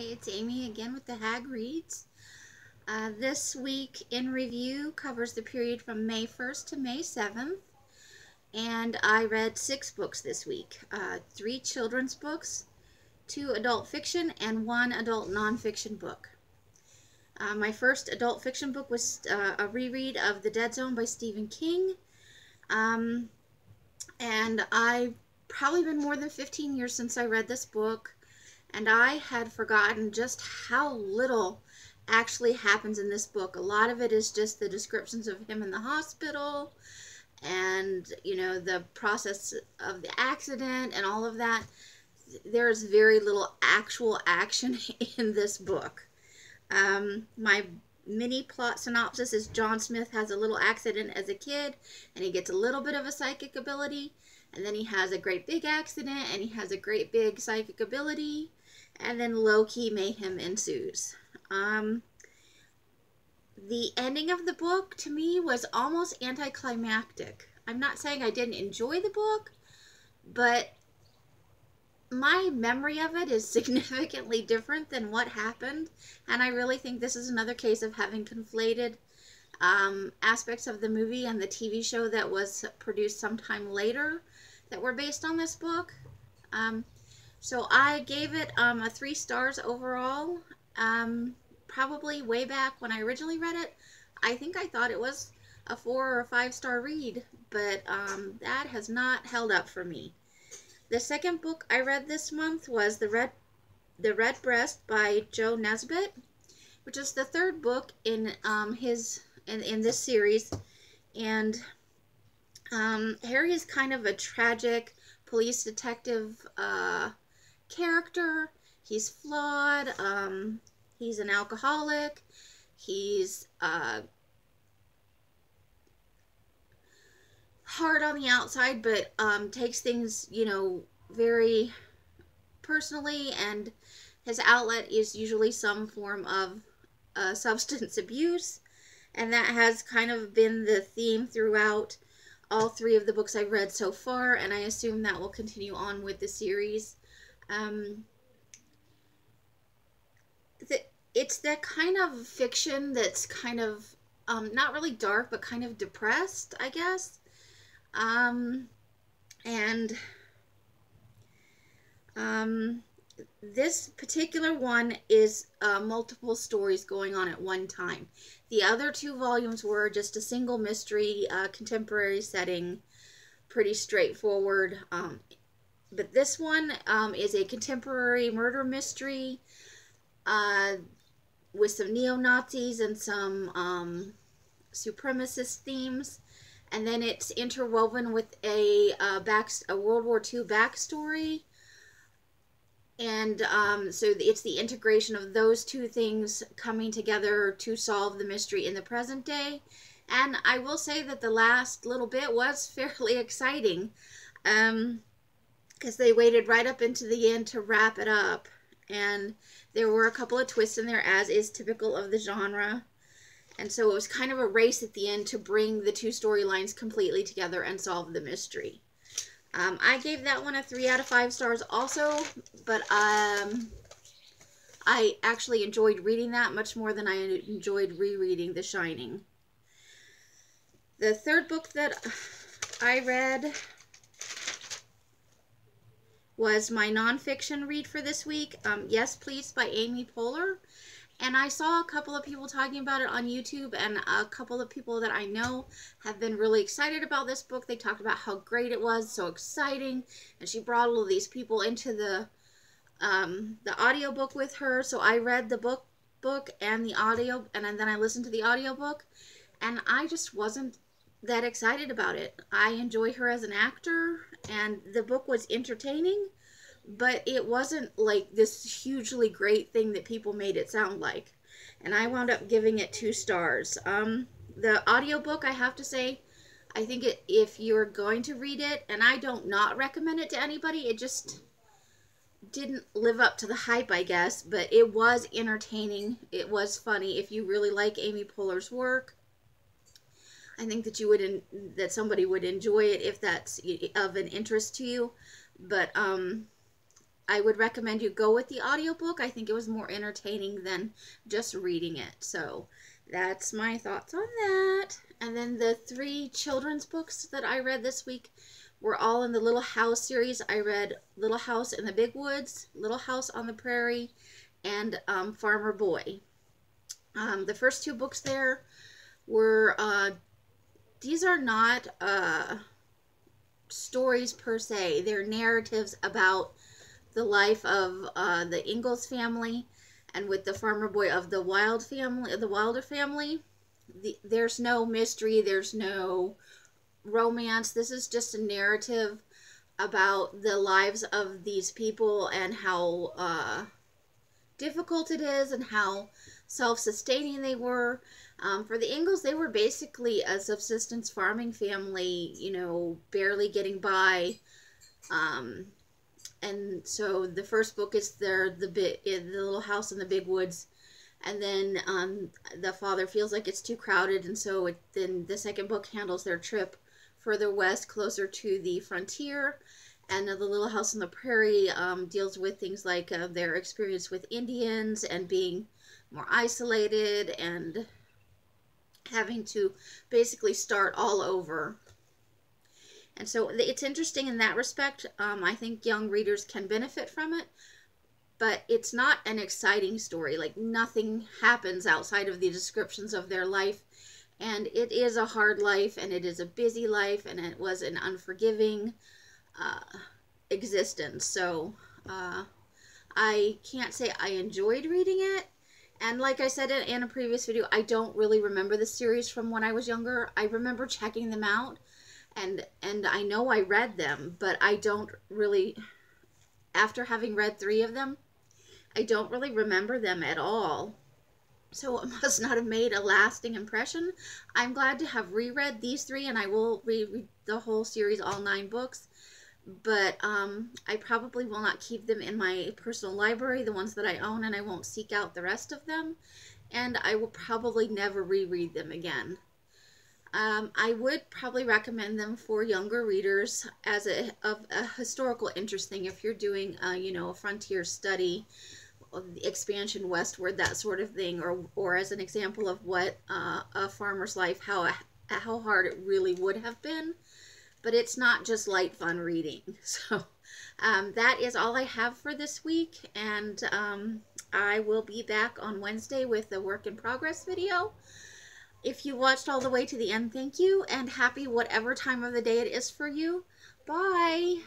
It's Amy again with the Hag Reads. This week in review covers the period from May 1st to May 7th, and I read 6 books this week. 3 children's books, 2 adult fiction, and 1 adult nonfiction book. My first adult fiction book was a reread of The Dead Zone by Stephen King, and I've probably been more than 15 years since I read this book. And I had forgotten just how little actually happens in this book. A lot of it is just the descriptions of him in the hospital and, the process of the accident and all of that. There's very little actual action in this book. My mini plot synopsis is John Smith has a little accident as a kid and he gets a little bit of a psychic ability. And then he has a great big accident and he has a great big psychic ability. And then low-key mayhem ensues. The ending of the book, to me, was almost anticlimactic. I'm not saying I didn't enjoy the book, but my memory of it is significantly different than what happened. And I really think this is another case of having conflated aspects of the movie and the TV show that was produced sometime later that were based on this book. So I gave it 3 stars overall. Probably way back when I originally read it, I think I thought it was a 4 or 5-star read, but that has not held up for me. The second book I read this month was The Red Breast by Joe Nesbit, which is the 3rd book in this series. And Harry is kind of a tragic police detective character. He's flawed. He's an alcoholic. He's hard on the outside, but takes things, very personally, and his outlet is usually some form of substance abuse, and that has kind of been the theme throughout all 3 of the books I've read so far, and I assume that will continue on with the series. It's that kind of fiction that's kind of not really dark, but kind of depressed, I guess. This particular one is multiple stories going on at one time. The other 2 volumes were just a single mystery, contemporary setting, pretty straightforward. But this one is a contemporary murder mystery with some neo-Nazis and some supremacist themes. And then it's interwoven with a World War II backstory. And so it's the integration of those 2 things coming together to solve the mystery in the present day. And I will say that the last little bit was fairly exciting, because they waited right up into the end to wrap it up. And there were a couple of twists in there, as is typical of the genre. And so it was kind of a race at the end to bring the 2 storylines completely together and solve the mystery. I gave that one a 3 out of 5 stars also, but I actually enjoyed reading that much more than I enjoyed rereading The Shining. The 3rd book that I read was my nonfiction read for this week, Yes Please by Amy Poehler. And I saw a couple of people talking about it on YouTube, and a couple of people that I know have been really excited about this book. They talked about how great it was, so exciting, and she brought all of these people into the audiobook with her. So I read the book and the audio, and then I listened to the audiobook, and I just wasn't that excited about it. I enjoy her as an actor, and the book was entertaining, but it wasn't like this hugely great thing that people made it sound like. And I wound up giving it 2 stars. The audiobook, I have to say, I think if you're going to read it, and I don't not recommend it to anybody, it just didn't live up to the hype, I guess, but it was entertaining. It was funny. If you really like Amy Poehler's work, I think that somebody would enjoy it if that's of an interest to you. But I would recommend you go with the audiobook. I think it was more entertaining than just reading it. So that's my thoughts on that. And then the 3 children's books that I read this week were all in the Little House series. I read Little House in the Big Woods, Little House on the Prairie, and Farmer Boy. The first 2 books there were, these are not stories per se. They're narratives about the life of the Ingalls family, and with the Farmer Boy of the Wilder family. There's no mystery, there's no romance. This is just a narrative about the lives of these people and how difficult it is and how self-sustaining they were. For the Ingalls, they were basically a subsistence farming family, you know, barely getting by. And so the first book is the Little House in the Big Woods, and then the father feels like it's too crowded, and so then the second book handles their trip further west, closer to the frontier. And the Little House on the Prairie deals with things like their experience with Indians and being more isolated and having to basically start all over. And so it's interesting in that respect. I think young readers can benefit from it, but it's not an exciting story. Like, nothing happens outside of the descriptions of their life, and it is a hard life, and it is a busy life, and it was an unforgiving existence. So I can't say I enjoyed reading it. And like I said in a previous video, I don't really remember the series from when I was younger. I remember checking them out, and I know I read them, but I don't really, after having read 3 of them, I don't really remember them at all. So it must not have made a lasting impression. I'm glad to have reread these 3, and I will reread the whole series, all 9 books. But I probably will not keep them in my personal library, the ones that I own, and I won't seek out the rest of them. And I will probably never reread them again. I would probably recommend them for younger readers as a historical interest thing. If you're doing, you know, a frontier study, expansion westward, that sort of thing, or as an example of what a farmer's life, how hard it really would have been. But it's not just light fun reading. So that is all I have for this week, and I will be back on Wednesday with a work in progress video. If you watched all the way to the end, thank you, and happy whatever time of the day it is for you. Bye!